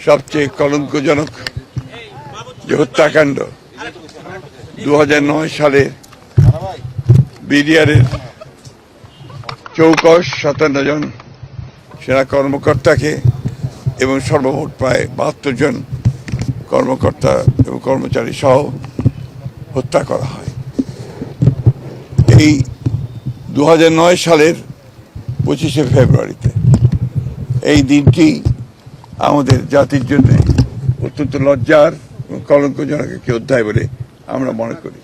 সবচেয়ে কলঙ্কজনক যে হত্যাকাণ্ড 2009 সালে বিডিআরের 57 জন সেনা কর্মকর্তাকে এবং সর্বমোট প্রায় 72 জন কর্মকর্তা এবং কর্মচারী সহ হত্যা করা হয়। এই 2009 সালের 25শে ফেব্রুয়ারিতে এই দিনটি আমাদের জাতির জন্য অত্যন্ত লজ্জার এবং কলঙ্কজনক একটি অধ্যায় বলে আমরা মনে করি।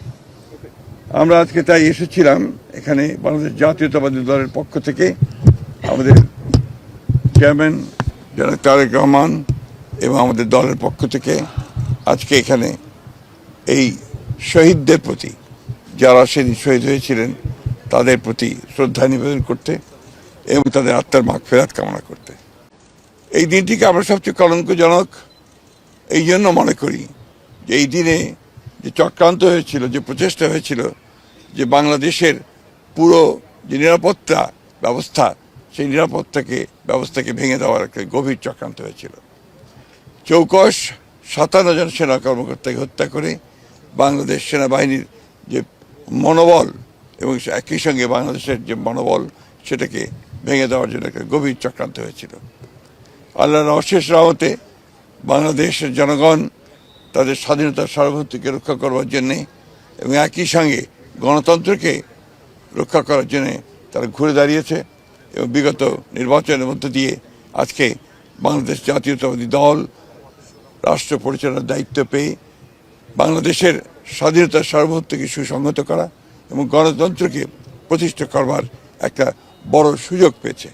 আমরা আজকে তাই এসেছিলাম এখানে বাংলাদেশ জাতীয়তাবাদী দলের পক্ষ থেকে আমাদের চেয়ারম্যান জনাব তারেক রহমান এবং আমাদের দলের পক্ষ থেকে আজকে এখানে এই শহীদদের প্রতি, যারা সেদিন শহীদ হয়েছিলেন, তাদের প্রতি শ্রদ্ধা নিবেদন করতে এবং তাদের আত্মার মাগফিরাত কামনা করতে। এই দিনটিকে আমরা সবচেয়ে কলঙ্কজনক এই জন্য মনে করি যে এই দিনে যে চক্রান্ত হয়েছিল, যে প্রচেষ্টা হয়েছিল যে বাংলাদেশের পুরো যে নিরাপত্তা ব্যবস্থা, সেই ব্যবস্থাকে ভেঙে দেওয়ার একটা গভীর চক্রান্ত হয়েছিল। 57 জন সেনা কর্মকর্তাকে হত্যা করে বাংলাদেশ সেনাবাহিনীর যে মনোবল এবং একই সঙ্গে বাংলাদেশের যে মনোবল সেটাকে ভেঙে দেওয়ার জন্য একটা গভীর চক্রান্ত হয়েছিল। আল্লাহর অশেষ রহমতে বাংলাদেশের জনগণ তাদের স্বাধীনতার সার্বভৌমত্বকে রক্ষা করবার জন্যে এবং একই সঙ্গে গণতন্ত্রকে রক্ষা করার জন্যে তারা ঘুরে দাঁড়িয়েছে এবং বিগত নির্বাচনের মধ্য দিয়ে আজকে বাংলাদেশ জাতীয়তাবাদী দল রাষ্ট্র পরিচালনার দায়িত্ব পেয়ে বাংলাদেশের স্বাধীনতার সার্বভৌমত্বকে সুসংহত করা এবং গণতন্ত্রকে প্রতিষ্ঠা করবার একটা বড় সুযোগ পেয়েছে।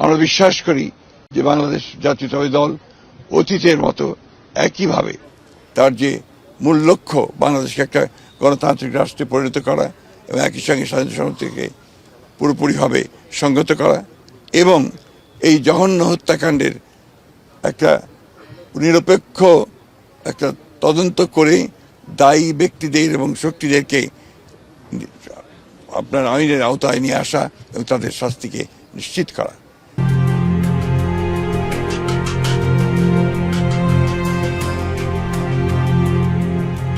আমরা বিশ্বাস করি যে বাংলাদেশ জাতীয়তাবাদী দল অতীতের মতো একইভাবে তার যে মূল লক্ষ্য বাংলাদেশকে একটা গণতান্ত্রিক রাষ্ট্রে পরিণত করা এবং একই সঙ্গে স্বাধীনতা সার্বভৌমত্বকে পুরোপুরিভাবে সংহত করা এবং এই জঘন্য হত্যাকাণ্ডের একটা নিরপেক্ষ একটা তদন্ত করে দায়ী ব্যক্তিদের এবং শক্তিদেরকে আপনার আইনের আওতায় নিয়ে আসা এবং তাদের শাস্তিকে নিশ্চিত করা।